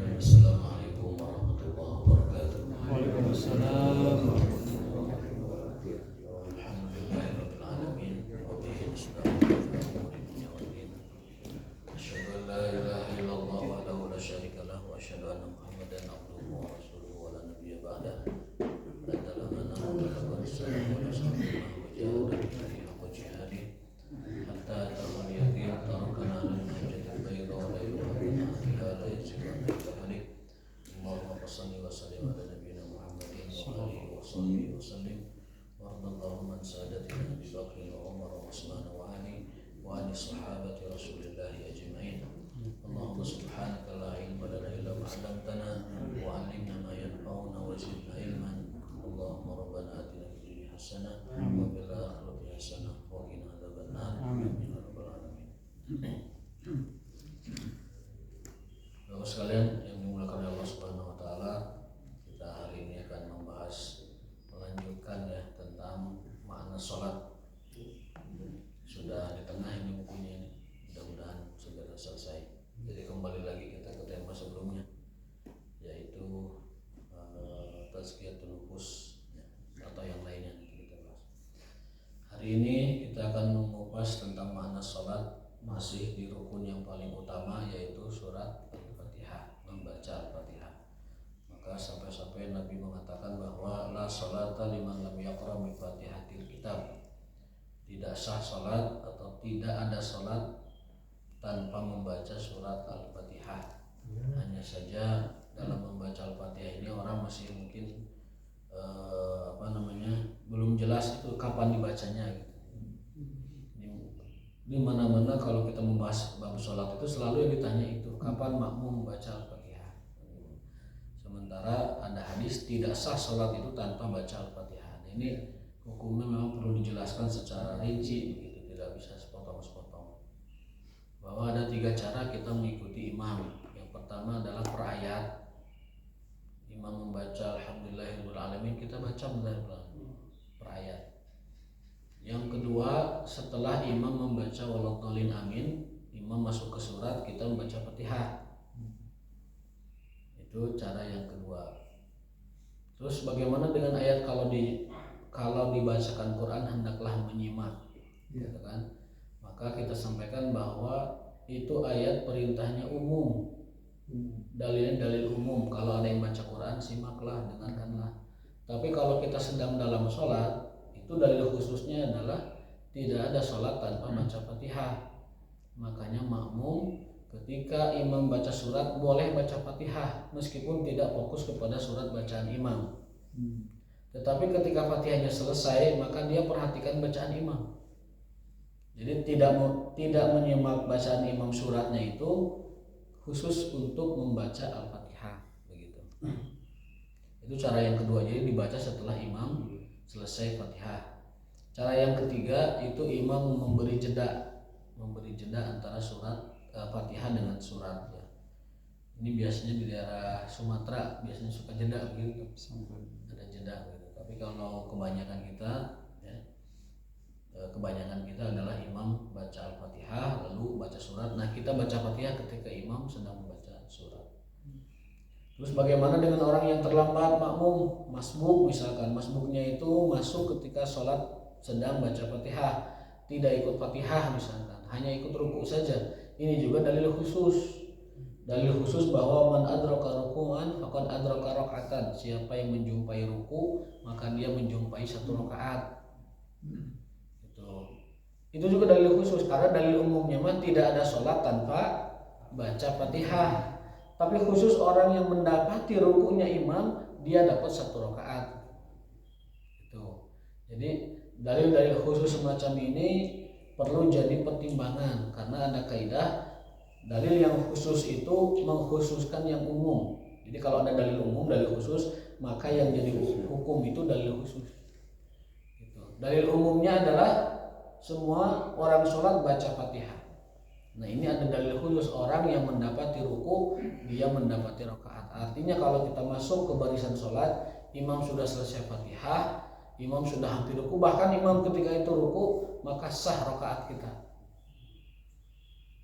Assalamualaikum warahmatullahi wabarakatuh. Waalaikumsalam. Alhamdulillahirabbil alamin wa bihi nasta'inu ala umuri dunya wad din. Asyhadu an la ilaha illallah wahdahu la syarika lahu wa asyhadu anna Muhammadan abduhu wa rasuluhu wa la nabiyya ba'dahu. Radalana wa sallallahu wa sallam wa jahada bihi haqqa jihadi hatta atal yaqin tarakana lil hajjatil bayda wa la yuhaduna fiha la yazikuna bihalik. Allahumma salli wa sallim ala nabiyyina Muhammadin wa alihi wa sahbihi wa sallim. Warḍallahu man sadatina Abi Bakr wa Umar wa Utsman wa Ali wa ali sahabati Rasulillah ajma'in. Allahumma subhanaka la ilma lana illa ma 'allamtana wa 'allimna ma yanfa'una wa zidna ilman. Allahumma rabbana atina fid dunya hasanah wa fil akhirati hasanah wa qina adzabannar. Amin ya rabbal alamin. Bapak sekalian yang dimuliakan oleh Allah Subhanahu wa taala, kita hari ini akan melanjutkan ya tentang makna salat. Sudah di tengah ini bukunya ini. Mudah-mudahan segera selesai. Jadi kembali lagi kita ke tema sebelumnya, yaitu tazkiyatun nufus ya, atau yang lainnya nanti kita bahas. Hari ini kita akan mengupas tentang makna salat, masih di rukun yang paling utama, yaitu surat Al-Fatihah, membaca Al-Fatihah. Maka sampai-sampai Nabi mengatakan bahwa la salata liman lam yaqra bi Fatihatil Kitab. Tidak sah salat atau tidak ada salat tanpa membaca surat Al-Fatihah. Hanya saja dalam membaca Al-Fatihah ini orang masih mungkin belum jelas itu kapan dibacanya gitu. Di mana-mana kalau kita membahas bab sholat itu selalu yang ditanya itu kapan makmum membaca Al-Fatihah. Sementara ada hadis tidak sah sholat itu tanpa baca Al-Fatihah. Nah, ini hukumnya memang perlu dijelaskan secara rinci begitu, tidak bisa sepotong-sepotong. Bahwa ada 3 cara kita mengikuti imam. Yang pertama adalah per ayat. Imam membaca Alhamdulillahirabbil alamin, kita baca benar-benar per ayat. Yang kedua, setelah imam membaca waladhdallin amin, imam masuk ke surat, kita membaca Fatihah. Itu cara yang kedua. Terus bagaimana dengan ayat kalau dibacakan Quran hendaklah menyimak, gitu kan? Maka kita sampaikan bahwa itu ayat perintahnya umum. Dalilnya dalil umum. Kalau ada yang baca Quran, simaklah, dengarkanlah. Tapi kalau kita sedang dalam sholat, itu dalil khususnya adalah tidak ada sholat tanpa baca Fatihah. Makanya makmum ketika imam baca surat boleh baca Fatihah meskipun tidak fokus kepada surat bacaan imam. Tetapi ketika Fatihahnya selesai, maka dia perhatikan bacaan imam. Jadi tidak menyimak bacaan imam suratnya itu khusus untuk membaca Al-Fatihah begitu. Itu cara yang kedua, jadi dibaca setelah imam selesai Fatihah. Cara yang ketiga itu imam memberi jeda antara surat Fatihah dengan surat ya. Ini biasanya di daerah Sumatera biasanya suka jeda begitu, ada jeda gitu. Tapi kalau kebanyakan kita adalah imam baca Al-Fatihah lalu baca surat. Nah, kita baca Fatihah ketika imam sedang membaca surat. Terus bagaimana dengan orang yang terlambat makmum, masbuk misalkan, masbuknya itu masuk ketika sholat sedang baca Fatihah, tidak ikut Fatihah misalkan, hanya ikut ruku saja. Ini juga dalil khusus bahwa man adraka ruku'an faqad adraka raka'atan. Siapa yang menjumpai ruku maka dia menjumpai 1 rakaat. Itu juga dalil khusus, karena dalil umumnya mah tidak ada sholat tanpa baca Fatihah. Tapi khusus orang yang mendapati rukunya imam, dia dapat 1 rakaat. Itu. Jadi dalil-dalil khusus semacam ini perlu jadi pertimbangan, karena ada kaidah dalil yang khusus itu mengkhususkan yang umum. Jadi kalau ada dalil umum, dalil khusus, maka yang jadi hukum itu dalil khusus. Gitu. Dalil umumnya adalah semua orang sholat baca Fatihah. Nah, ini ada dalil khusus, orang yang mendapati ruku dia mendapati rakaat. Artinya kalau kita masuk ke barisan sholat, imam sudah selesai Fatihah, imam sudah hampir ruku, bahkan imam ketika itu ruku, maka sah rakaat kita.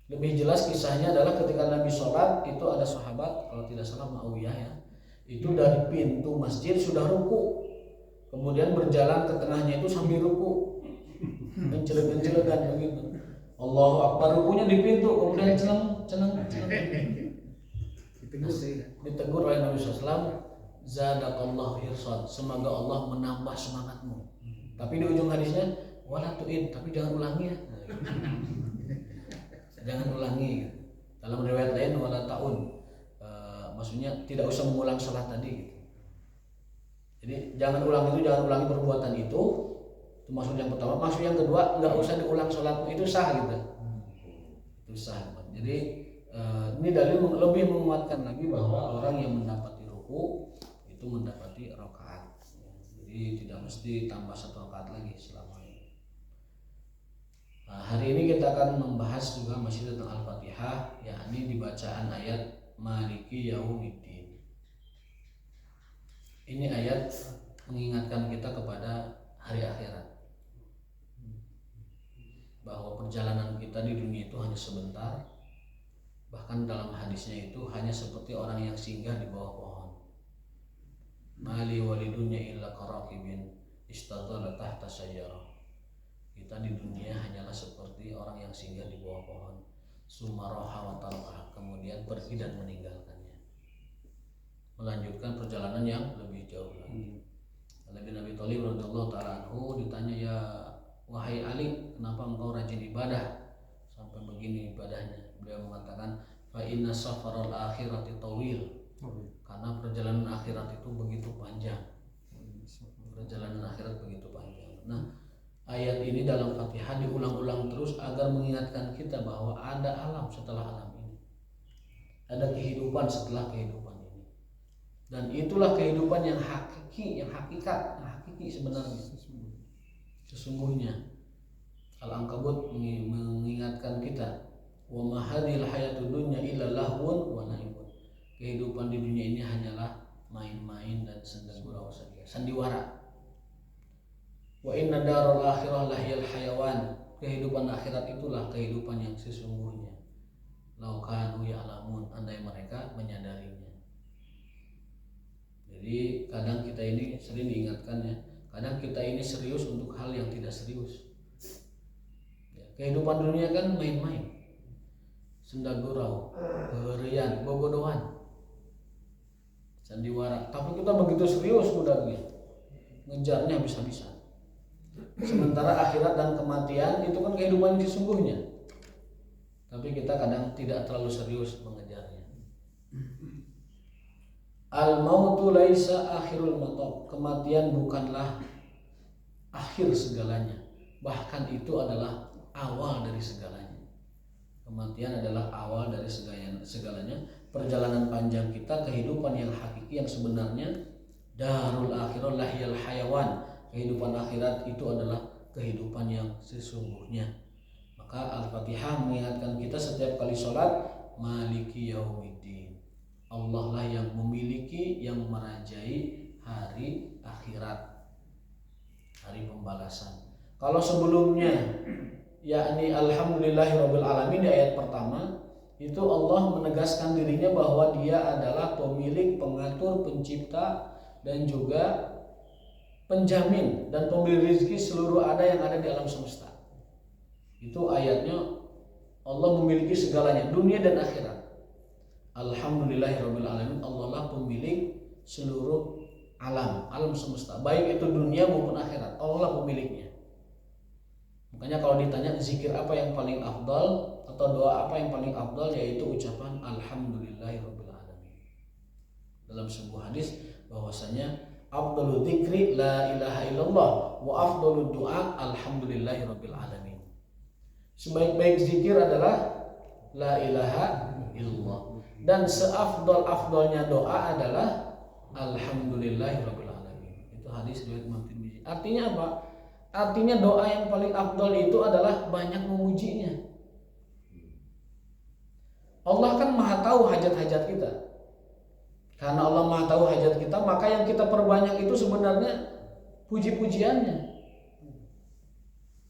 Lebih jelas kisahnya adalah ketika Nabi sholat itu ada sahabat, kalau tidak salah Muawiyah ya, itu dari pintu masjid sudah ruku, kemudian berjalan ke tengahnya itu sambil ruku, menceleg-encelegan begitu. Allahu Akbar, rukunya di pintu, kemudian ceneng. Ditegur oleh Nabi SAW, zadakallahu hirsan, semoga Allah menambah semangatmu. Tapi di ujung hadisnya wala tu'id, tapi jangan ulangi ya. Jangan ulangi. Dalam riwayat lain wala ta'un, maksudnya tidak usah mengulang sholat tadi gitu. Jadi jangan ulangi perbuatan itu maksud yang pertama. Maksud yang kedua, nggak usah diulang sholatmu, itu sah gitu. Itu sah. Jadi ini dalil lebih menguatkan lagi bahwa orang yang mendapati ruku itu mendapati rakaat. Jadi tidak mesti tambah 1 rakaat lagi selama ini. Nah, hari ini kita akan membahas juga masih tentang Al-Fatihah, yakni di bacaan ayat Maliki Yaumiddin. Ini ayat mengingatkan kita kepada hari akhirat, bahwa perjalanan kita di dunia itu hanya sebentar. Bahkan dalam hadisnya itu hanya seperti orang yang singgah di bawah pohon. Mali walidunya illa karakibin istadalla tahta syajarah. Kita di dunia hanyalah seperti orang yang singgah di bawah pohon, sumaroha wa tarakah, kemudian pergi dan meninggalkannya, melanjutkan perjalanan yang lebih jauh lagi. Nabi Thalib radhiyallahu taala anhu ditanya, ya wahai Ali, kenapa engkau rajin ibadah sampai begini ibadahnya? Beliau mengatakan, fa inna safaral akhirati tawil, karena perjalanan akhirat itu begitu panjang. Perjalanan akhirat begitu panjang. Nah, ayat ini dalam Fatihah diulang-ulang terus agar mengingatkan kita bahwa ada alam setelah alam ini, ada kehidupan setelah kehidupan ini, dan itulah kehidupan yang hakiki, yang hakiki sebenarnya, sesungguhnya. Al-Ankabut mengingatkan kita, wa ma hadhil hayatud dunya illa lahwun wa naibun. Kehidupan di dunia ini hanyalah main-main dan senda gurau saja, sandiwara. Wa inna daral akhirah lahiyal hayawan. Kehidupan akhirat itulah kehidupan yang sesungguhnya. Lau kanu ya'lamun, andai mereka menyadarinya. Jadi kadang kita ini sering diingatkan ya, kadang kita ini serius untuk hal yang tidak serius. Ya, kehidupan dunia kan main-main, senda gurau, keherian, bobodohan, sandiwara. Tapi kita begitu serius budaknya, ngejarnya habis-habisan. Sementara akhirat dan kematian itu kan kehidupan yang sesungguhnya, tapi kita kadang tidak terlalu serius mengejarnya. Al-mautu laisa akhirul matab, kematian bukanlah akhir segalanya, bahkan itu adalah awal dari segalanya. Kematian adalah awal dari segalanya. Perjalanan panjang kita, kehidupan yang hakiki yang sebenarnya, darul akhirah lahiyal hayawan, kehidupan akhirat itu adalah kehidupan yang sesungguhnya. Maka Al-Fatihah mengingatkan kita setiap kali sholat, Maliki Yaumiddin, Allah lah yang memiliki, yang merajai hari akhirat, hari pembalasan. Kalau sebelumnya yakni Alhamdulillahirabbil alamin di ayat pertama, itu Allah menegaskan dirinya bahwa Dia adalah pemilik, pengatur, pencipta, dan juga penjamin dan pemberi rezeki seluruh yang ada di alam semesta. Itu ayatnya, Allah memiliki segalanya, dunia dan akhirat. Alhamdulillahirabbil alamin, Allah lah pemilik seluruh alam semesta, baik itu dunia maupun akhirat. Allah lah pemiliknya. Makanya kalau ditanya zikir apa yang paling afdal atau doa apa yang paling afdal, yaitu ucapan Alhamdulillahirabbil alamin. Dalam sebuah hadis bahwasanya afdalul dzikri la ilaha illallah wa afdalud du'a alhamdulillahirabbil alamin. Sebaik-baik zikir adalah la ilaha illallah, dan seafdal-afdalnya doa adalah alhamdulillahirabbil alamin. Itu hadis riwayat Imam Tirmidzi. Artinya apa? Artinya doa yang paling afdal itu adalah banyak memujinya. Allah kan Maha tahu hajat-hajat kita. Karena Allah Maha tahu hajat kita, maka yang kita perbanyak itu sebenarnya puji-pujiannya,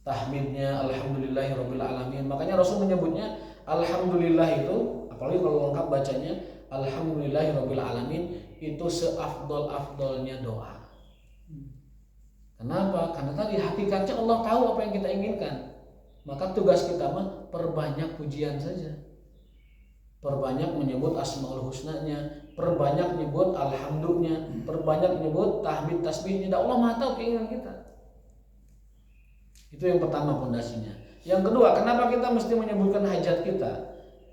tahmidnya, alhamdulillahirabbil alamin. Makanya Rasul menyebutnya Alhamdulillah itu, apalagi kalau lengkap bacanya Alhamdulillahirabbil alamin, itu seafdol-afdolnya doa. Kenapa? Karena tadi hakikatnya Allah tahu apa yang kita inginkan. Maka tugas kita mah perbanyak pujian saja. Perbanyak menyebut asmaul husnanya, perbanyak menyebut alhamdulillah, perbanyak menyebut tahmid tasbihnya. Allah Maha tahu keinginan kita. Itu yang pertama pondasinya. Yang kedua, kenapa kita mesti menyebutkan hajat kita?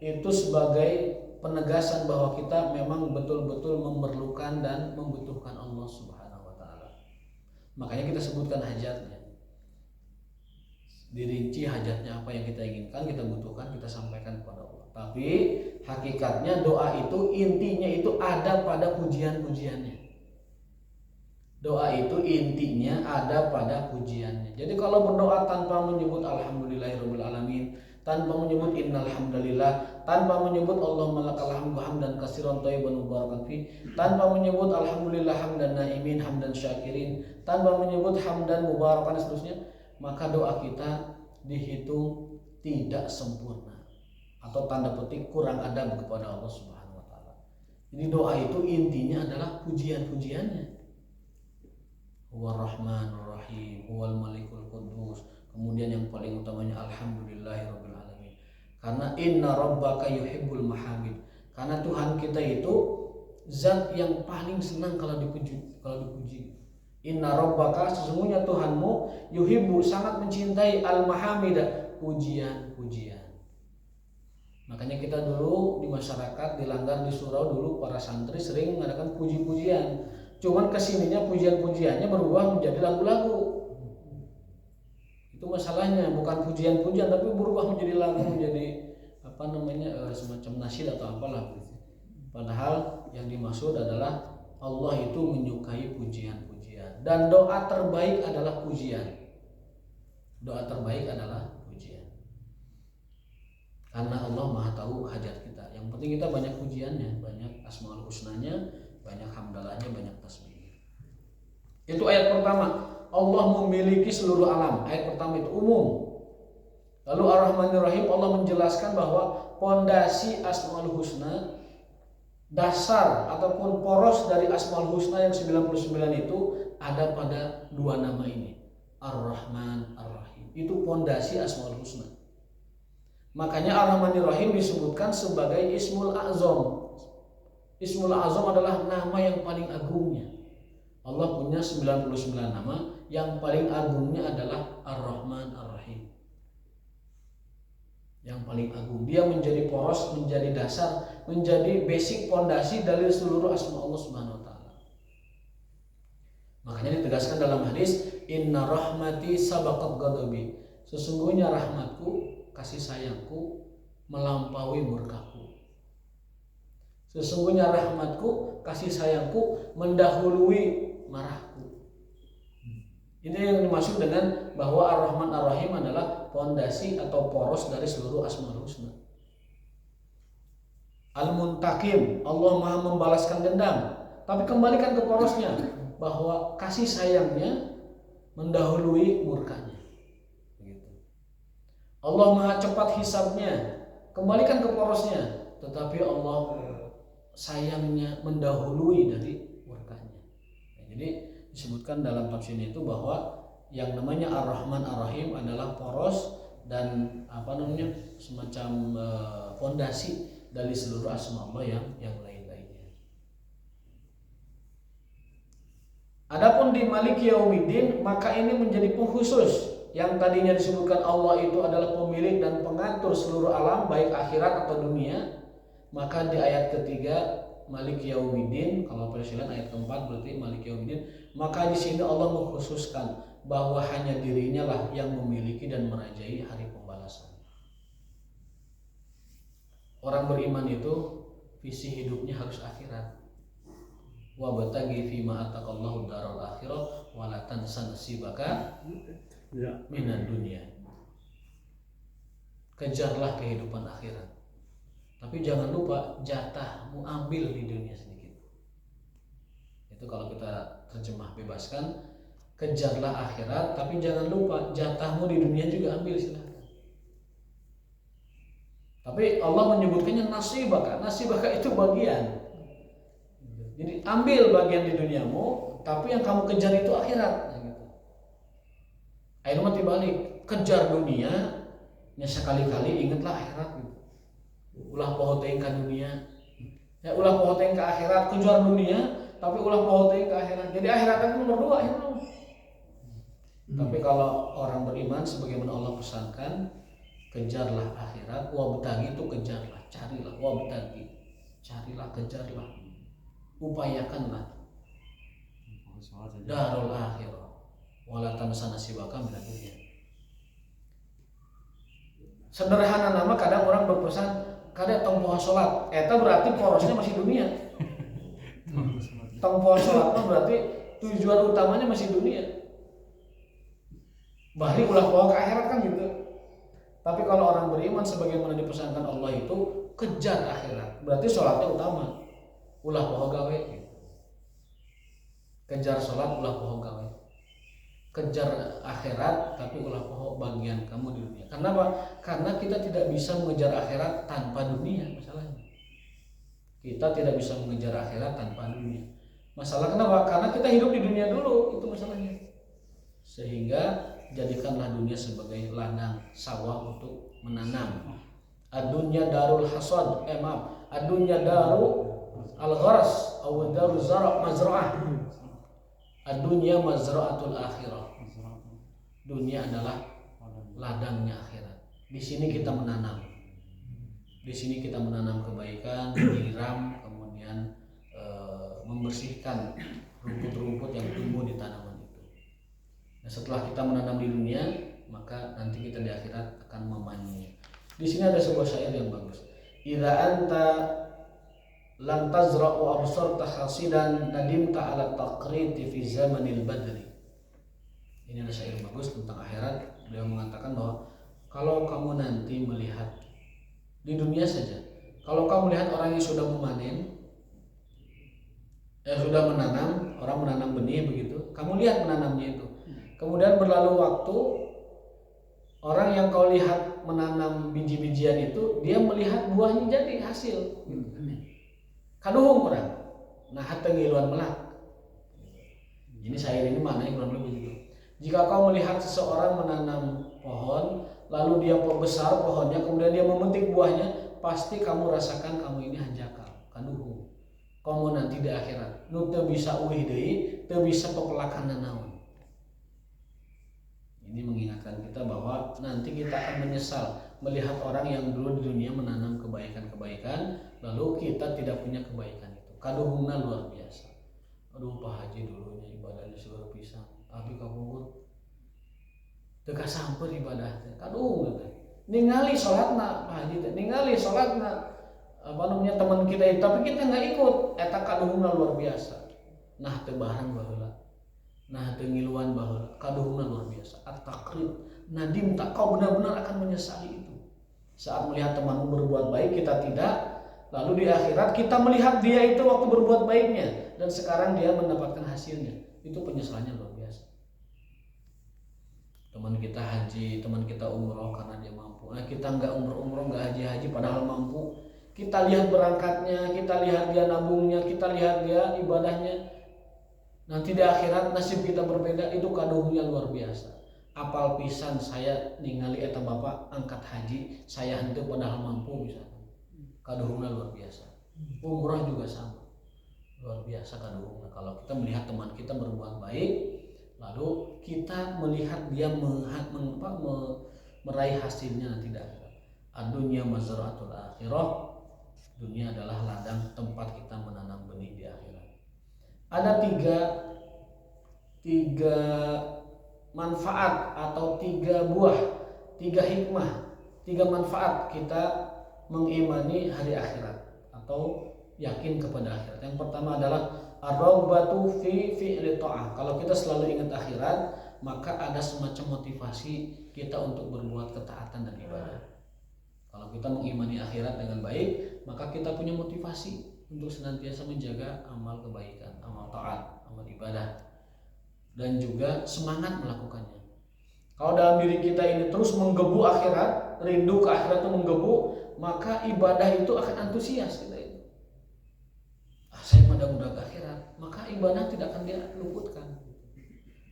Itu sebagai penegasan bahwa kita memang betul-betul memerlukan dan membutuhkan Allah Subhanahu wa taala. Makanya kita sebutkan hajatnya. Dirinci hajatnya apa yang kita inginkan, kita butuhkan, kita sampaikan kepada Allah. Tapi hakikatnya doa itu intinya itu ada pada pujian-pujiannya. Doa itu intinya ada pada pujiannya. Jadi kalau berdoa tanpa menyebut alhamdulillahirabbil alamin, tanpa menyebut innal hamdalillah, tanpa menyebut Allahumma lakal hamdu hamdan katsiran thayyiban mubarakan fi, tanpa menyebut alhamdulillah hamdan naimin hamdan syakirin, tanpa menyebut hamdan mubarakan seterusnya, maka doa kita dihitung tidak sempurna atau tanda petik kurang adab kepada Allah Subhanahu wa taala. Jadi doa itu intinya adalah pujian-pujiannya. Huwar Rahmanur Rahim, Huwal Malikul Quddus. Kemudian yang paling utamanya alhamdulillahirabbil alamin. Karena inna rabbaka yuhibbul mahamid. Karena Tuhan kita itu zat yang paling senang kalau dipuji. Inna rabbaka, sesungguhnya Tuhanmu, yuhibbu, sangat mencintai al-mahamida, pujian-pujian. Makanya kita dulu di masyarakat, di Langgar, di surau dulu para santri sering mengadakan puji-pujian. Cuman kesininya pujian-pujiannya berubah menjadi lagu-lagu. Itu masalahnya, bukan pujian-pujian tapi berubah menjadi lagu, menjadi semacam nasyid atau apalah. Padahal yang dimaksud adalah Allah itu menyukai pujian-pujian, dan doa terbaik adalah pujian. Doa terbaik adalah pujian. Karena Allah Maha tahu hajat kita. Yang penting kita banyak pujiannya, banyak asmaul husnanya, banyak hamdalahnya, banyak tasbih. Itu ayat pertama. Allah memiliki seluruh alam. Ayat pertama itu umum. Lalu Ar-Rahmanir Rahim, Allah menjelaskan bahwa pondasi asmaul husna, dasar ataupun poros dari asmaul husna yang 99 itu ada pada dua nama ini, Ar-Rahman, Ar-Rahim. Itu pondasi asmaul husna. Makanya Ar-Rahmanir Rahim disebutkan sebagai Ismul A'zam. Ismul Azam adalah nama yang paling agungnya. Allah punya 99 nama, yang paling agungnya adalah Ar-Rahman Ar-Rahim. Yang paling agung. Dia menjadi poros, menjadi dasar, menjadi basic pondasi dari seluruh asma Allah Subhanahu wa taala. Makanya ditegaskan dalam hadis, inna rahmati sabaqat ghadabi. Sesungguhnya rahmatku, kasih sayangku melampaui murkaku. Sesungguhnya rahmatku, kasih sayangku mendahului marahku. Ini yang dimaksud dengan bahwa Ar-Rahman Ar-Rahim adalah pondasi atau poros dari seluruh Asmaul Husna. Al-Muntaqim, Allah Maha membalaskan dendam. Tapi kembalikan ke porosnya, bahwa kasih sayangnya mendahului murkanya. Begitu. Allah Maha cepat hisabnya, kembalikan ke porosnya, tetapi Allah sayangnya mendahului dari murkanya. Jadi disebutkan dalam tafsirnya itu bahwa yang namanya Ar-Rahman Ar-Rahim adalah poros dan semacam fondasi dari seluruh asma Allah yang lain-lainnya. Adapun di Maliki Yaumiddin, maka ini menjadi pengkhusus. Yang tadinya disebutkan Allah itu adalah pemilik dan pengatur seluruh alam, baik akhirat atau dunia. Maka di ayat ketiga Maliki Yaumiddin, kalau persilan ayat keempat berarti Maliki Yaumiddin, maka di sini Allah mengkhususkan bahwa hanya dirinya lah yang memiliki dan merajai hari pembalasan. Orang beriman itu visi hidupnya harus akhirat. Wa bataghi fima ataqallahu daral akhirah wa la tansa nasibaka minad dunya. Kejarlah kehidupan akhirat. Tapi jangan lupa jatahmu ambil di dunia sedikit. Itu kalau kita terjemah bebaskan, kejarlah akhirat, tapi jangan lupa jatahmu di dunia juga ambil, silahkan. Tapi Allah menyebutkannya nasibaka. Nasibaka itu bagian. Jadi ambil bagian di duniamu, tapi yang kamu kejar itu akhirat. Ayo mati balik, kejar dunia, nya sekali-kali ingatlah akhirat. Ulah poho teuing ka dunia, ya ulah poho teuing ka akhirat. Kejar dunia, tapi ulah poho teuing ka akhirat. Jadi akhirat itu nomor 2 ya. Tapi kalau orang beriman, sebagaimana Allah pesankan, kejarlah akhirat. Wabtaghi itu kejarlah, carilah. Wabtaghi, carilah, kejarlah, upayakanlah darul akhirah. Wala tansa nasibaka minad dunya. Sederhana nama kadang orang berpesan kada tong poho salat, eta berarti porosnya masih dunia. Tong poho salat berarti tujuan utamanya masih dunia. Bahari ulah poho ke akhirat kan gitu. Tapi kalau orang beriman sebagaimana dipesankan Allah itu kejar akhirat, berarti salatnya utama. Ulah poho gawe. Kejar salat ulah poho gawe. Kejar akhirat tapi ulah poho bagian kamu di dunia. Kenapa? Karena kita tidak bisa mengejar akhirat tanpa dunia masalahnya. Kita tidak bisa mengejar akhirat tanpa dunia. Masalah kenapa? Karena kita hidup di dunia dulu, itu masalahnya. Sehingga jadikanlah dunia sebagai ladang sawah untuk menanam. Adunya darul hasad, adunya daru al-gharas atau daru zara' mazra'ah. Adunya mazra'atul akhirah. Dunia adalah ladangnya akhirat. Di sini kita menanam. Di sini kita menanam kebaikan, menyiram, kemudian membersihkan rumput-rumput yang tumbuh di tanaman itu. Nah, setelah kita menanam di dunia, maka nanti kita di akhirat akan memanen. Di sini ada sebuah syair yang bagus. Idza anta lam tazra'u absarta hasidan nadimta ala taqriti fi zamanil badri. Ini ada syair bagus tentang akhirat. Beliau mengatakan bahwa kalau kamu nanti melihat di dunia saja, kalau kamu melihat orang yang sudah memanen, sudah menanam, orang menanam benih begitu, kamu lihat menanamnya itu. Kemudian berlalu waktu, orang yang kau lihat menanam biji-bijian itu, dia melihat buahnya jadi hasil. Kaduhung orang, nah hati ngiluan melak. Ini syair ini maknanya kurang lebih begitu. Jika kau melihat seseorang menanam pohon, lalu dia besar pohonnya, kemudian dia memetik buahnya, pasti kamu rasakan kamu ini hanjakal, kaduhung. Kamu nanti di akhirat, nu teu bisa uih deui, teu bisa pepelakan nanaon. Ini mengingatkan kita bahwa nanti kita akan menyesal melihat orang yang dulu di dunia menanam kebaikan-kebaikan, lalu kita tidak punya kebaikan itu. Kaduhungna luar biasa. Aduh Pak Haji dulunya ibadahnya seluruh pisang, tapi kabungut teu kasamper ibadah teh. Kaduhung teh. Ningali salatna Pak Haji teh, ningali salatna teman kita itu, tapi kita nggak ikut. Eta kaduhungna luar biasa. Nah teu barang baheula. Nah teu ngiluan baheula. Kaduhungna luar biasa. At-taqrib, nadim tak, kau benar-benar akan menyesali itu. Saat melihat temanmu berbuat baik, kita tidak. Lalu di akhirat kita melihat dia itu waktu berbuat baiknya, dan sekarang dia mendapatkan hasilnya. Itu penyesalannya luar biasa. Teman kita haji, teman kita umroh karena dia mampu. Nah kita nggak umroh, nggak haji padahal mampu. Kita lihat berangkatnya, kita lihat dia nabungnya, kita lihat dia ibadahnya. Nanti di akhirat nasib kita berbeda. Itu kaduhnya luar biasa. Apal pisan saya ningali eta bapak angkat haji, saya henteu padahal mampu bisa. Kaduhna luar biasa. Umrah juga sama. Luar biasa kaduhna. Kalau kita melihat teman kita berbuat baik, lalu kita melihat dia meraih hasilnya nanti di akhirat. Adunya mazra'atul akhirah. Dunia adalah ladang tempat kita menanam benih di akhirat. Ada tiga manfaat atau tiga hikmah, tiga manfaat kita mengimani hari akhirat atau yakin kepada akhirat. Yang pertama adalah ar-raghbatu fi fi'li ta'ah. Kalau kita selalu ingat akhirat, maka ada semacam motivasi kita untuk berbuat ketaatan dan ibadah. Kalau kita mengimani akhirat dengan baik, maka kita punya motivasi untuk senantiasa menjaga amal kebaikan, amal taat, amal ibadah, dan juga semangat melakukannya. Kalau dalam diri kita ini terus menggebu akhirat, rindu ke akhirat itu menggebu, maka ibadah itu akan antusias kita itu. Saya pada udah ke akhirat, maka ibadah tidak akan dia luputkan.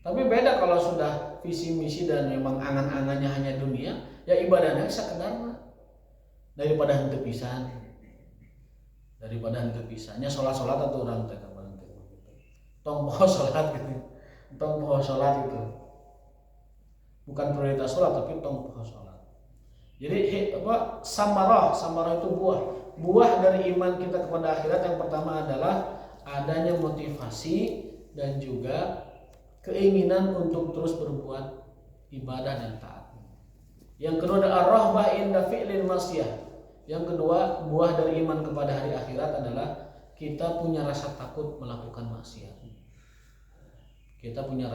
Tapi beda kalau sudah visi misi dan memang angan-angannya hanya dunia, ya ibadahnya sekedar daripada henteu pisan. Daripada henteu pisannya salat-salat atau orang teh tong poho salat gitu. Tong poho salat itu. Bukan prioritas salat tapi tong poho salat. Jadi samarah itu buah dari iman kita kepada akhirat. Yang pertama adalah adanya motivasi dan juga keinginan untuk terus berbuat ibadah dan taat. Yang kedua ada ar-rahbah inda fi'lil maksiyah. Yang kedua, buah dari iman kepada hari akhirat adalah kita punya rasa takut melakukan maksiat. Kita punya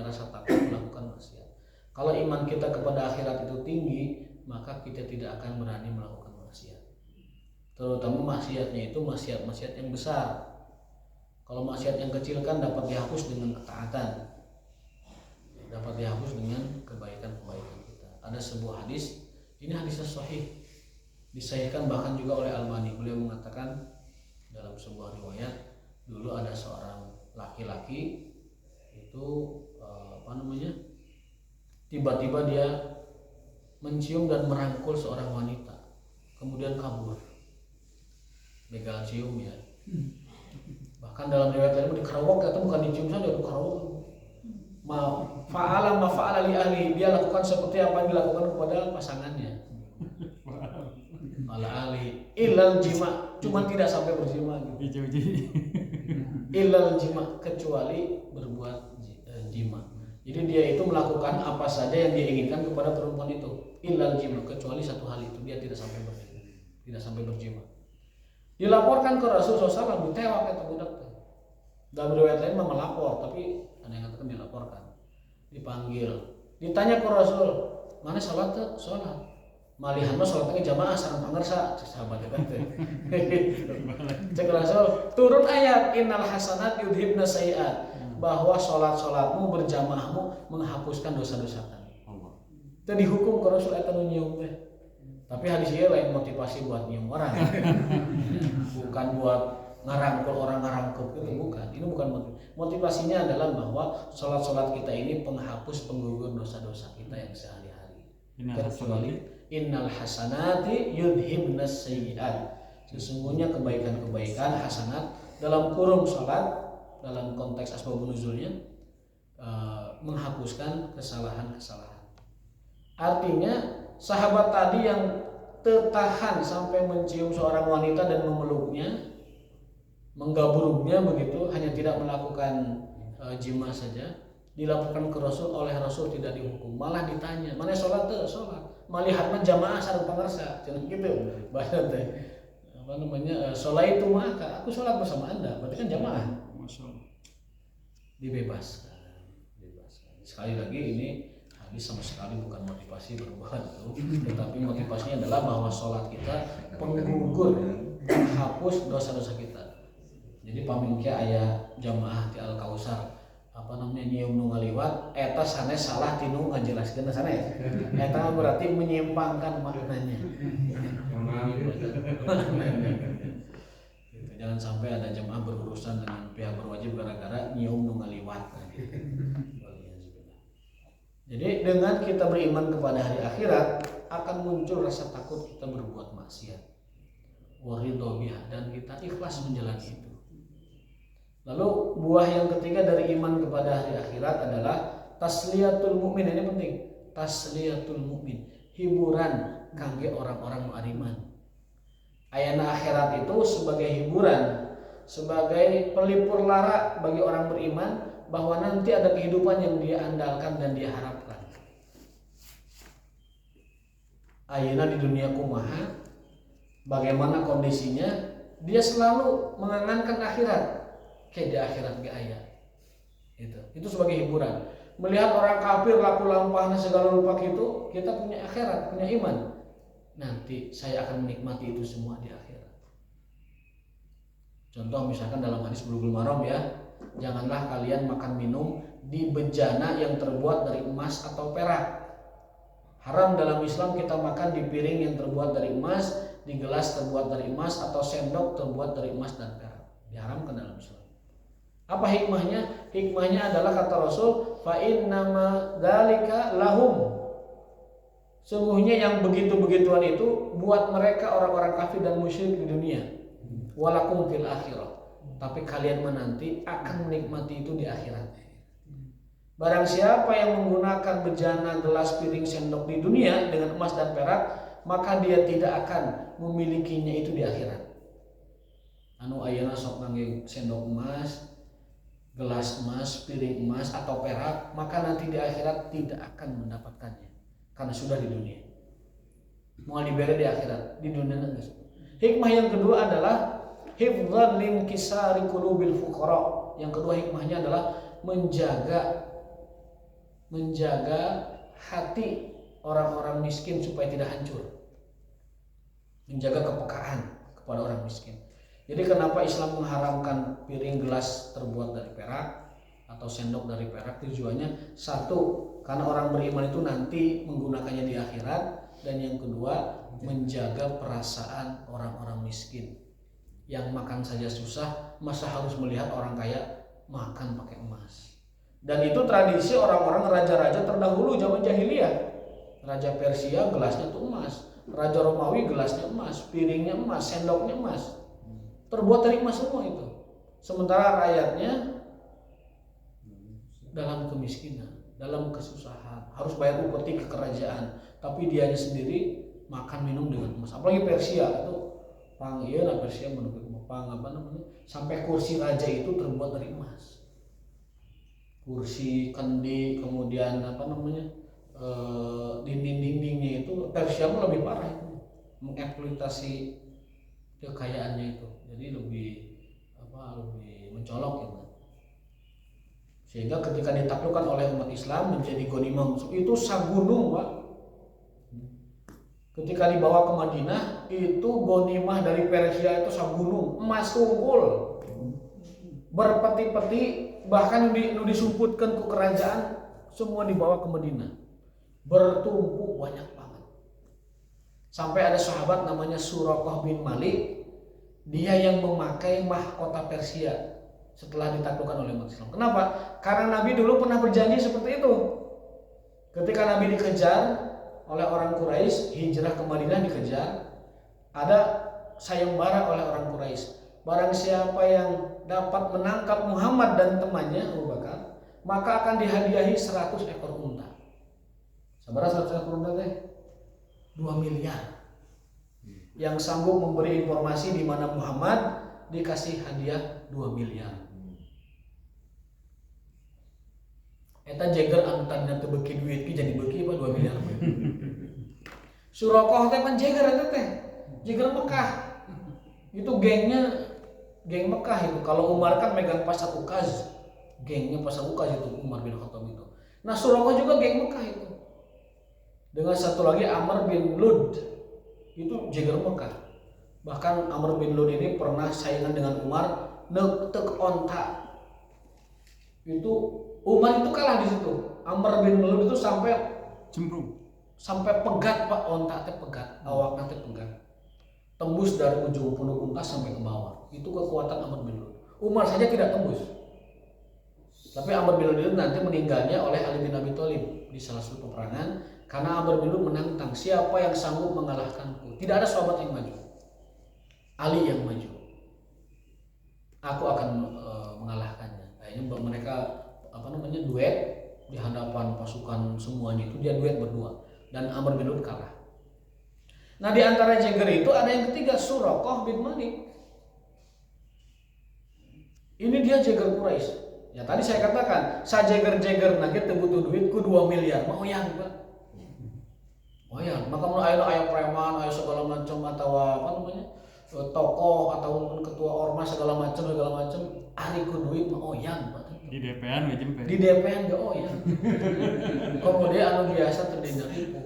rasa takut melakukan maksiat. Kalau iman kita kepada akhirat itu tinggi, maka kita tidak akan berani melakukan maksiat. Terutama maksiatnya itu maksiat yang besar. Kalau maksiat yang kecil kan dapat dihapus dengan ketaatan, dapat dihapus dengan kebaikan-kebaikan kita. Ada sebuah hadis, ini hadisnya sahih, disahihkan bahkan juga oleh Albani. Beliau mengatakan dalam sebuah riwayat, dulu ada seorang laki-laki itu tiba-tiba dia mencium dan merangkul seorang wanita, kemudian kabur, begal cium ya. Bahkan dalam riwayat lain dikerawak, atau bukan dicium saja, dikerawak. Fa'ala li ahli, dia lakukan seperti apa yang dilakukan kepada pasangannya. Ala ahli ilal jima, cuma tidak sampai berjima gitu. Ilal jima, kecuali berbuat jima. Jadi dia itu melakukan apa saja yang dia inginkan kepada perempuan itu. Ilal jima, kecuali satu hal itu, dia tidak sampai berjima. Tidak sampai berjima. Dilaporkan ke Rasul SAW, ditewak kata budak. Dalam riwayat lain memang melapor, tapi ada yang katakan dilaporkan. Dipanggil, ditanya ke Rasul, mana salat tuh? Salat. Malihan mah salatnya jamaah sareng pangersa, sahabat teh. Cek Rasul, turun ayat innal hasanat yudhibna sayiat, bahwa salatmu berjamaahmu menghapuskan dosa-dosa kami. Itu dihukum ke Rasul eta nu nyium teh. Tapi hadis ieu lain motivasi buat nyium orang. Bukan buat ngarangkul orang ngarangkul itu bukan. Ini bukan motivasinya adalah bahwa salat kita ini penghapus penggugur dosa-dosa kita yang sehari-hari. Kecuali innal hasanati yudhibnas sayyi'at. Sesungguhnya kebaikan-kebaikan hasanat dalam kurung salat dalam konteks asbabun nuzulnya menghapuskan kesalahan-kesalahan. Artinya sahabat tadi yang tertahan sampai mencium seorang wanita dan memeluknya, menggaburuknya begitu, hanya tidak melakukan jima saja, dilaporkan ke Rasul, oleh Rasul tidak dihukum, malah ditanya, mana sholat tuh? Sholat. Malihatna jamaah sareng pangarsa, jangan gitu. Bahasa teh sholat itu maka aku sholat bersama Anda, berarti kan jamaah. Dibebaskan. Sekali lagi ini hadis sama sekali bukan motivasi berbuat itu, tetapi motivasinya adalah bahwa sholat kita penggugur, menghapus dosa-dosa kita. Jadi pamingke aya jamaah di Al-Kausar nyium nu ngaliwat eta sanes salah tinu ngajelaskeun sanes. Eta berarti menyimpangkan maknanya. Jangan sampai ada jamaah berurusan dengan pihak berwajib gara-gara nyium nu ngaliwat. Jadi dengan kita beriman kepada hari akhirat akan muncul rasa takut kita berbuat maksiat. Waridho biha, dan kita ikhlas menjalani itu. Lalu buah yang ketiga dari iman kepada hari akhirat adalah tasliyatul mukmin. Ini penting. Tasliyatul mukmin, hiburan kangge orang-orang beriman. Ayana akhirat itu sebagai hiburan, sebagai pelipur lara bagi orang beriman bahwa nanti ada kehidupan yang dia andalkan dan dia harapkan. Ayeuna di dunia kumaha, bagaimana kondisinya, dia selalu mengangankan akhirat. Kayak di akhirat ge aya. Itu sebagai hiburan. Melihat orang kafir laku lampahna segala rupa itu, kita punya akhirat, punya iman. Nanti saya akan menikmati itu semua di akhirat. Contoh misalkan dalam hadis Bulughul Maram ya, janganlah kalian makan minum di bejana yang terbuat dari emas atau perak. Haram dalam Islam kita makan di piring yang terbuat dari emas, di gelas terbuat dari emas, atau sendok terbuat dari emas dan perak. Diharamkan dalam Islam. Apa hikmahnya? Hikmahnya adalah kata Rasul, fa innama dzalika lahum. Sungguhnya yang begitu-begituan itu buat mereka orang-orang kafir dan musyrik di dunia. Walakum fil akhirah. Tapi kalian menanti akan menikmati itu di akhirat. Barang siapa yang menggunakan bejana, gelas, piring, sendok di dunia dengan emas dan perak, maka dia tidak akan memilikinya itu di akhirat. Anu ayeuna sok ngangge sendok emas, gelas emas, piring emas atau perak, maka nanti di akhirat tidak akan mendapatkannya karena sudah di dunia. Mau diberi di akhirat, di dunia enggak. Hikmah yang kedua adalah hifdzan lin kisari qulubil fuqara. Yang kedua hikmahnya adalah menjaga hati orang-orang miskin supaya tidak hancur. Menjaga kepekaan kepada orang miskin. Jadi kenapa Islam mengharamkan piring gelas terbuat dari perak atau sendok dari perak? Tujuannya satu, karena orang beriman itu nanti menggunakannya di akhirat, dan yang kedua menjaga perasaan orang-orang miskin yang makan saja susah, masa harus melihat orang kaya makan pakai emas. Dan itu tradisi orang-orang raja-raja terdahulu zaman jahiliyah. Raja Persia gelasnya tuh emas, Raja Romawi gelasnya emas, piringnya emas, sendoknya emas. Terbuat dari emas semua itu. Sementara rakyatnya dalam kemiskinan, dalam kesusahan, harus bayar upeti ke kerajaan, tapi dianya sendiri makan minum dengan emas. Apalagi Persia itu Persia menurut sampai kursi raja itu terbuat dari emas. Kursi, kendi, kemudian dinding-dindingnya itu Persia lebih parah itu, mengeksploitasi kekayaannya itu, jadi lebih mencolok gitu. Sehingga ketika ditaklukkan oleh umat Islam menjadi ghanimah musuh itu sagunung, Pak. Ketika dibawa ke Madinah itu ghanimah dari Persia itu sagunung, emas tunggul, berpeti-peti, bahkan disumputkan ke kerajaan, semua dibawa ke Madinah, bertumpuk banyak banget. Sampai ada sahabat namanya Suraqah bin Malik, dia yang memakai mahkota Persia setelah ditaklukkan oleh umat Islam. Kenapa? Karena Nabi dulu pernah berjanji seperti itu. Ketika Nabi dikejar oleh orang Quraisy, hijrah ke Madinah dikejar, ada sayembara oleh orang Quraisy. Barang siapa yang dapat menangkap Muhammad dan temannya Abu Bakar, maka akan dihadiahi 100 ekor unta. Sabaraha 100 ekor unta teh? 2 miliar. Yang sanggup memberi informasi di mana Muhammad dikasih hadiah 2 miliar. Eta jeger anu tadinya teu beuki duit ki jadi beuki 2 miliar. Suraqah teh pan jeger eta teh. Jeger Mekah. Itu geng Mekah itu. Kalau Umar kan megang pasar Ukaz. Gengnya pasar Ukaz itu Umar bin Khattab itu. Nah, Suraqah juga geng Mekah itu. Dengan satu lagi Amr bin Lud. Itu jeger Mekah. Bahkan Amr bin Lud ini pernah saingan dengan Umar neutek onta. Itu Umar itu kalah di situ. Amr bin Lud itu sampai cemprung, sampai pegat, Pak. Onta teh pegat, awakna teh pegat. Tembus dari ujung punuk unta sampai ke bawah. Itu kekuatan Amr bin Lud. Umar saja tidak tembus. Tapi Amr bin Lud itu nanti meninggalnya oleh Ali bin Abi Thalib di salah satu peperangan karena Amr bin Lud menantang siapa yang sanggup mengalahkanku. Tidak ada sahabat yang maju. Ali yang maju. Aku akan mengalahkannya. Kayaknya mereka duet di hadapan pasukan semuanya itu, dia duet berdua dan Amr bin Lud kalah. Nah, di antara jeger itu ada yang ketiga, Suraqah bin Malik. Ini dia jeger Quraisy. Ya tadi saya katakan, sajeger-jeger nage teu butuh duit ku 2 miliar mah oyang, Pak. Oyang, maka mun aya preman, aya segala macam atau tokoh atau ketua ormas segala macam ari ku duit mah oyang, Pak. di DP-an we jempe. Di DP-an ge oyang. Kemudian anu biasa terdengar tipu.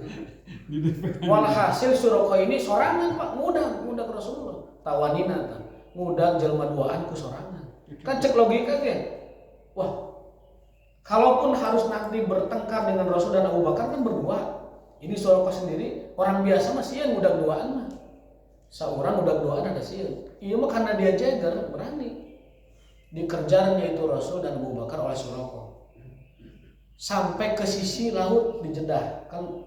Walhasil Suraqah ini sorangan, Pak, mudah ke Rasulullah. Tawanina tah, mudah jelema duaan ku sorangan. Kan cek logika ge. Wah, Kalaupun harus nanti bertengkar dengan Rasul dan Abu Bakar kan berdua. Ini Suraqah sendiri orang biasa masih yang udah duaan mah. Seorang udah duaan ada sieun. Iya mah karena dia jager berani. Dikerjarnya itu Rasul dan Abu Bakar oleh Suraqah. Sampai ke sisi laut di Jeddah. Kan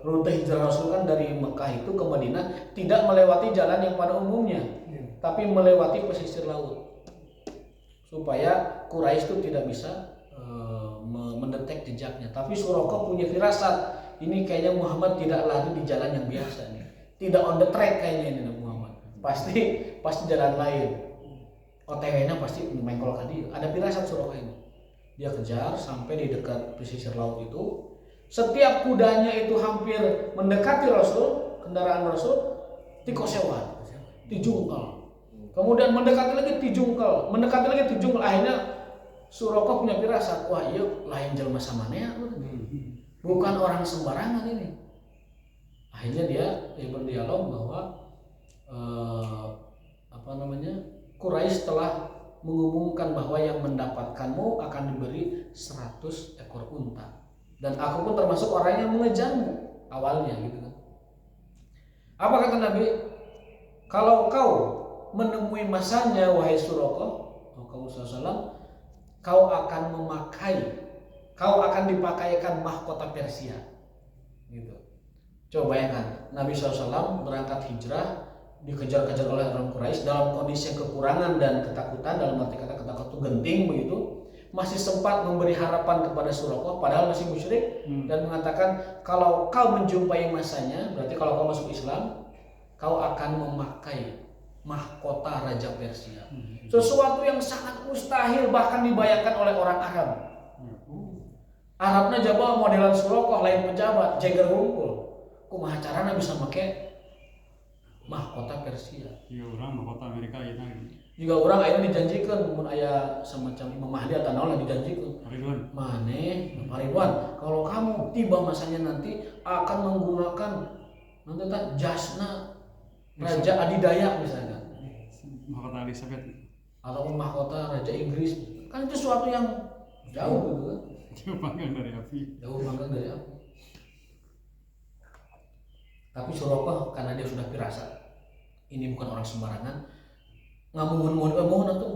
rute hijrah Rasul kan dari Mekah itu ke Madinah tidak melewati jalan yang pada umumnya, tapi melewati pesisir laut. Supaya Quraisy itu tidak bisa mendetek jejaknya. Tapi Suraqah punya firasat, ini kayaknya Muhammad tidak lari di jalan yang biasa nih. Tidak on the track kayaknya ini Muhammad. Pasti jalan lain. OTW-nya pasti mengkol ka dieu. Ada firasat Suraqah ini. Dia kejar sampai di dekat pesisir laut itu. Setiap kudanya itu hampir mendekati Rasul, kendaraan Rasul, tikosewan, dijungkel. Kemudian mendekati lagi dijungkel, akhirnya Suraqah punya firasat, wah iya lain jelema samanea, bukan orang sembarangan ini. Akhirnya dia berdialog bahwa Quraisy telah mengumumkan bahwa yang mendapatkanmu akan diberi 100 ekor unta, dan aku pun termasuk orang yang mengejarmu awalnya gitu kan. Apa kata Nabi? Kalau kau menemui masanya wahai Suraqah, kau SAW, kau akan dipakaikan mahkota Persia gitu. Coba bayangkan, Nabi SAW berangkat hijrah, dikejar-kejar oleh orang Quraisy dalam kondisi kekurangan dan ketakutan, dalam arti kata ketakutan genting begitu, masih sempat memberi harapan kepada Suraqah padahal masih musyrik, dan mengatakan kalau kau menjumpai masanya, berarti kalau kau masuk Islam, kau akan memakai mahkota Raja Persia. Sesuatu yang sangat mustahil bahkan dibayangkan oleh orang Arab. Arabnya jaba modelan Suraqah lain pejabat, jager hungkul. Kumaha carana bisa make mahkota Persia? Iya orang mahkota Amerika ya tadi. Juga orang akhirnya dijanjikan, mun aya semacam Imam Mahdi atau naon dijanjikan. Ridwan, kalau kamu tiba masanya nanti akan menggunakan nanti jasna Raja Adidaya misalnya. Mahkota Elizabeth. Atau mahkota Raja Inggris. Kan itu sesuatu yang jauh gitu kan. Jauh panggang dari api. Tapi Suraqah karena dia sudah firasat, ini bukan orang sembarangan, ngamuhun atuh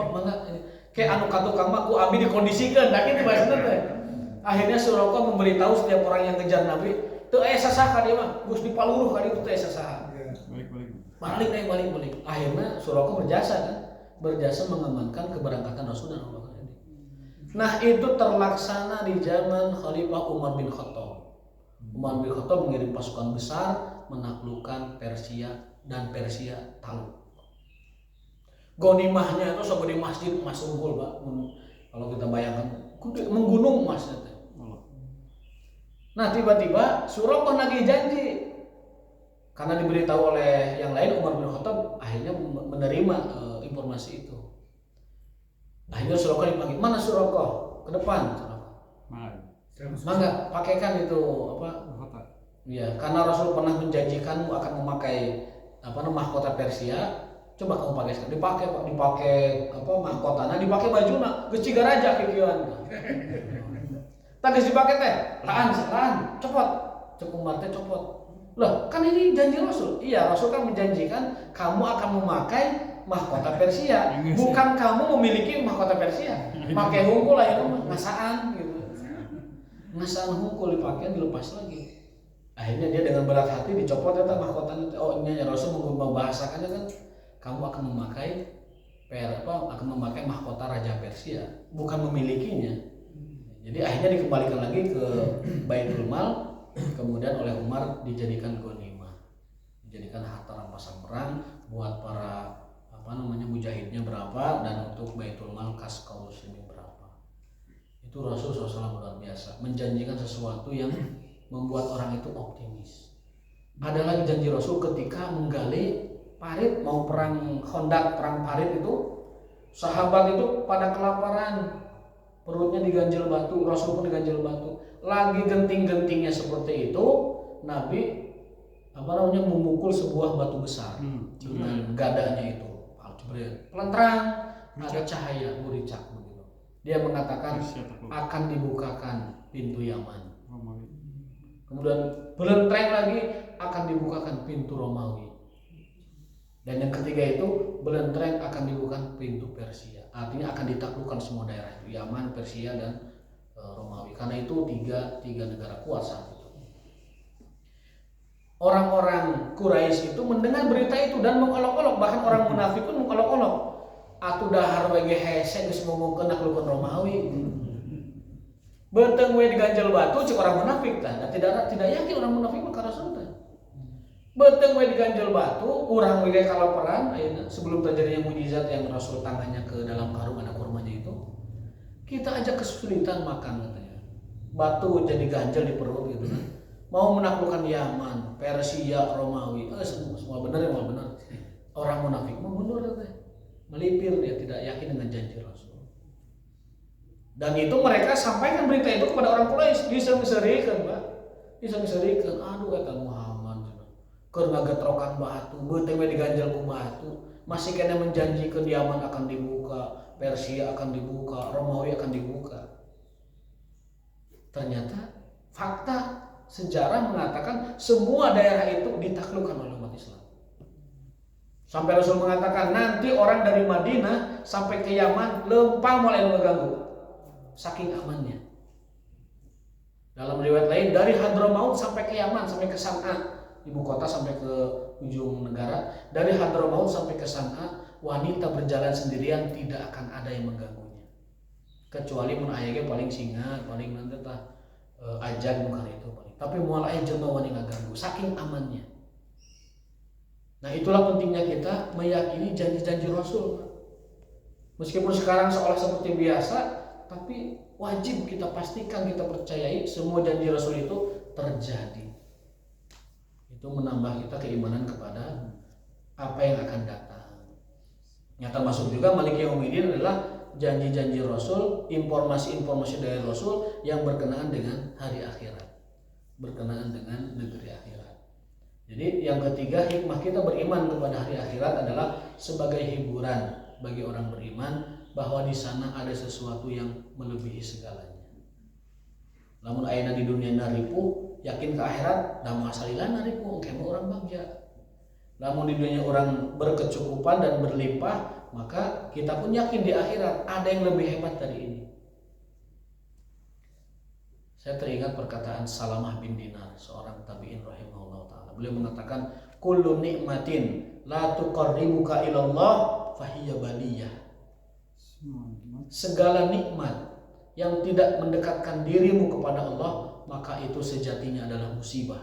mangga kayak anu katukang mah ku abi dikondisikan, nah kitu bahasana teh. Akhirnya Suraqah memberitahu setiap orang yang ngejar Nabi, teu aya sasaha ka dieu mah, geus dipaluruh ka dieu teu aya sasaha. Balik. Akhirnya Suraqah berjasa mengamankan keberangkatan Rasul dan Abu Bakar. Nah, itu terlaksana di zaman Khalifah Umar bin Khattab. Umar bin Khattab mengirim pasukan besar menaklukkan Persia, dan Persia takluk. Ghanimahnya itu seperti masjid emas unggul, Pak. Kalau kita bayangkan, menggunung emasnya. Nah, tiba-tiba Suraqah nagih janji. Karena diberitahu oleh yang lain, Umar bin Khattab akhirnya menerima informasi itu. Akhirnya Suraqah dipanggil, mana Suraqah? Ke depan. Mangga, pakaikan itu Mahkota. Ya, karena Rasul pernah menjanjikanmu akan memakai mahkota Persia. Coba kamu pakai sekarang. Dipakai mahkotana, dipakai bajuna, geus ciga raja kikieuan. Tah geus dipake teh, laan, copot. Cek Umar teh copot. Loh, kan ini janji Rasul. Iya, Rasul kan menjanjikan kamu akan memakai mahkota Persia, bukan kamu memiliki mahkota Persia. Pakai hungkul aja ngasaan gitu. Ngasaan hungkul dipakai dilepas lagi. Akhirnya dia dengan berat hati dicopot eta mahkotanya. Oh, ini ya Rasul membahasakannya kan kamu akan memakai mahkota Raja Persia, bukan memilikinya. Jadi akhirnya dikembalikan lagi ke Baitul Mal, kemudian oleh Umar dijadikan ghanimah, dijadikan harta rampasan perang buat para mujahidnya berapa, dan untuk Baitul Mal kas kaum muslimin berapa. Itu Rasul SAW luar biasa, menjanjikan sesuatu yang membuat orang itu optimis. Ada lagi janji Rasul ketika menggali parit, mau perang Khandaq, perang parit itu, sahabat itu pada kelaparan, perutnya diganjel batu, Rasul pun diganjel batu. Lagi genting-gentingnya seperti itu, Nabi memukul sebuah batu besar dengan gadanya itu, pelan terang, ada cahaya muricak begitu. Dia mengatakan akan dibukakan pintu Yaman. Kemudian belentreng lagi akan dibukakan pintu Romawi. Dan yang ketiga itu belentreng akan dibukakan pintu Persia. Artinya akan ditaklukkan semua daerah itu, Yaman, Persia dan Romawi. Karena itu tiga negara kuat saat itu. Orang-orang Quraisy itu mendengar berita itu dan mengolok-olok, bahkan orang munafik pun mengolok-olok. Atuh dahar we hese geus ngomongkeun naklukkeun Romawi. Beuteung we diganjel batu cek orang munafik tah. Tidak yakin orang munafik mah ka Rasul tah. Beuteung we diganjel batu, urang we kalaparan ayeuna sebelum terjadinya mukjizat yang Rasul tangannya ke dalam karung anak kurmanya itu. Kita aja kesulitan makan katanya. Batu jadi ganjel di perut gitu kan. Mau menaklukkan Yaman, Persia, Romawi, semua benar ya, benar. Orang munafik mah mundur katanya. Melipir, dia tidak yakin dengan janji Rasul. Dan itu mereka sampaikan berita itu kepada orang Quraisy, disengserikeun, Pak. Disengserikeun, aduh eta Muhammad keur ngagetrokan batu, beuteung we diganjel ku batu, masih kena menjanjikan Yaman akan dibuka, Persia akan dibuka, Romawi akan dibuka. Ternyata fakta sejarah mengatakan semua daerah itu ditaklukkan oleh umat Islam. Sampai Rasul mengatakan nanti orang dari Madinah sampai ke Yaman lempang mulai mengganggu, saking amannya. Dalam riwayat lain dari Hadramaut sampai ke Yaman, sampai ke San'a, ibu kota sampai ke ujung negara. Dari Hadramaut sampai ke San'a, wanita berjalan sendirian tidak akan ada yang mengganggunya. Kecuali mun aya ge paling singa, paling nanti tah ajan bukan itu paling. Tapi moal aya jelema wani ngaganggu, saking amannya. Nah itulah pentingnya kita meyakini janji-janji Rasul. Meskipun sekarang seolah seperti biasa, tapi wajib kita pastikan, kita percayai semua janji Rasul itu terjadi. Itu menambah kita keimanan kepada apa yang akan datang. Yang termasuk juga Maliki Yaumiddin adalah janji-janji Rasul, informasi-informasi dari Rasul yang berkenaan dengan hari akhirat, berkenaan dengan negeri akhirat. Jadi yang ketiga, hikmah kita beriman kepada hari akhirat adalah sebagai hiburan bagi orang beriman bahwa di sana ada sesuatu yang melebihi segalanya. Namun ayeuna di dunia naripu, yakin ke akhirat da masalila naripu engke orang bagja. Namun di dunia orang berkecukupan dan berlimpah, maka kita pun yakin di akhirat ada yang lebih hebat dari ini. Saya teringat perkataan Salamah bin Dinar, seorang tabi'in rahimahullah ta'ala. Beliau mengatakan, kullu nikmatin la tuqarribuka ilallah fahiya baliyah. Segala nikmat yang tidak mendekatkan dirimu kepada Allah, maka itu sejatinya adalah musibah.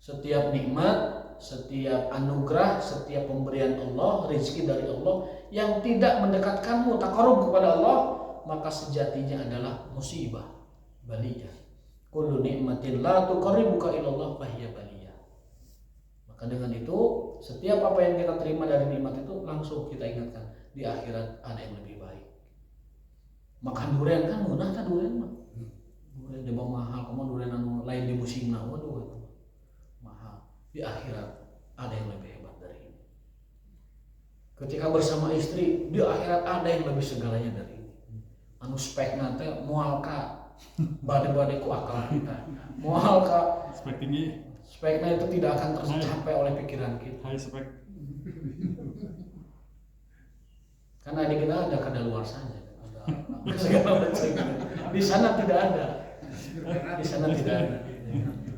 Setiap nikmat, setiap anugerah, setiap pemberian Allah, rezeki dari Allah yang tidak mendekatkanmu taqarrub kepada Allah, maka sejatinya adalah musibah, baliyah. Kullu nikmatin la tuqarribuka ilallah fahiya baliyah. Maka dengan itu, setiap apa yang kita terima dari nikmat itu langsung kita ingatkan di akhirat ada yang lebih baik. Makan durian kan munah ta durian mah. Durian jebak mahal, kumaha durian anu lain di musimna, waduh mahal. Di akhirat ada yang lebih hebat dari ini. Ketika bersama istri, di akhirat ada yang lebih segalanya dari ini. Anu spekna teh moal ka bade-bade ku akal kita. Moal ka spek tinggi. Spekna itu tidak akan tercapai oleh pikiran kita. High spek. Karena di kita ada kadaluarsanya, ada segala macam. Di sana tidak ada. Di sana tidak ada.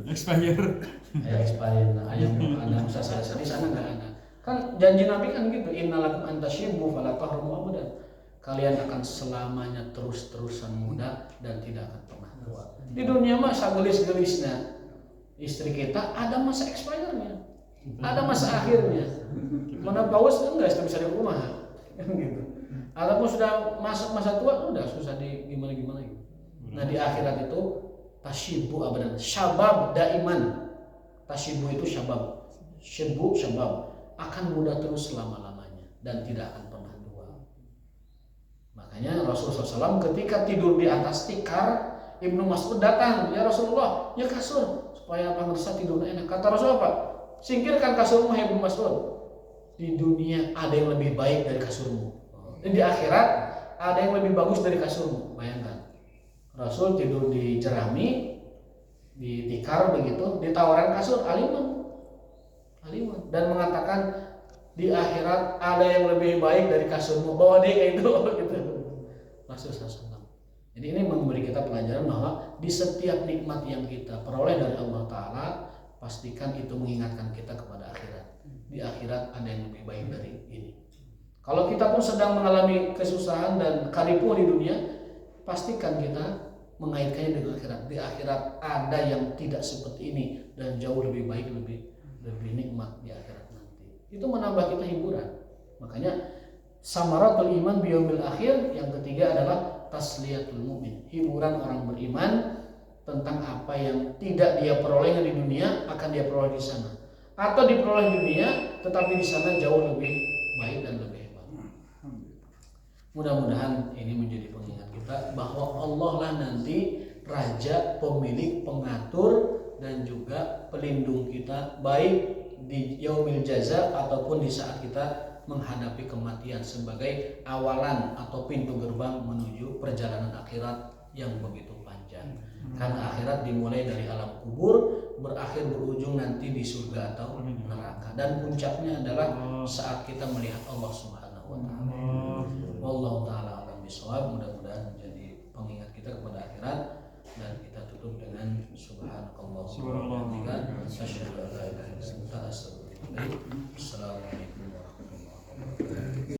Expire. Expired. Ayam ada Musa selesai di sana nggak ada. Kan janji Nabi kan gitu. Innalakum antasyibu fala tahrumu abadan. Kalian akan selamanya terus-terusan muda dan tidak akan pernah tua. Di dunia mah sagelis-gelisna istri kita ada masa expire-nya, ada masa akhirnya. Mana paus enggak bisa di rumah, kan gitu. Ataupun sudah masuk masa tua udah susah di gimana gitu. Nah di akhirat itu tasyibu abadan, syabab daiman. Tasyibu itu syabab, syabab akan muda terus selama-lamanya dan tidak akan pernah tua. Makanya Rasulullah SAW ketika tidur di atas tikar, Ibnu Mas'ud datang, ya Rasulullah, ya kasur supaya pangresa tidur enak. Kata Rasul apa? Singkirkan kasurmu, Ibnu Mas'ud. Di dunia ada yang lebih baik dari kasurmu. Dan di akhirat ada yang lebih bagus dari kasurmu. Bayangkan, Rasul tidur di jerami, di tikar begitu, ditawaran kasur aliman, dan mengatakan di akhirat ada yang lebih baik dari kasurmu, bawa dia kayak itu gitu. Rasul SAW. Jadi ini memberi kita pelajaran bahwa di setiap nikmat yang kita peroleh dari Allah Ta'ala, pastikan itu mengingatkan kita kepada akhirat. Di akhirat ada yang lebih baik dari ini. Kalau kita pun sedang mengalami kesusahan dan karipuh di dunia, pastikan kita mengaitkannya dengan akhirat. Di akhirat ada yang tidak seperti ini dan jauh lebih baik, lebih nikmat di akhirat nanti. Itu menambah kita hiburan. Makanya samaratul iman biyaumil akhir, yang ketiga adalah tasliyatul mu'min, hiburan orang beriman tentang apa yang tidak dia peroleh di dunia akan dia peroleh di sana, atau diperoleh di dunia tetapi di sana jauh lebih baik dan lebih hebat. Mudah-mudahan ini menjadi pengingat kita bahwa Allah lah nanti raja, pemilik, pengatur dan juga pelindung kita, baik di yaumil jaza ataupun di saat kita menghadapi kematian sebagai awalan atau pintu gerbang menuju perjalanan akhirat yang begitu panjang. Karena akhirat dimulai dari alam kubur, berakhir berujung nanti di surga atau neraka, dan puncaknya adalah saat kita melihat Allah Subhanahu wa taala. Wallahu taala alam bisawab. Mudah-mudahan menjadi pengingat kita kepada akhirat, dan kita tutup dengan subhanakallah wa bihamdika asyhadu an la ilaha illa anta astaghfiruka wa atubu ilaik. Assalamualaikum warahmatullahi wabarakatuh.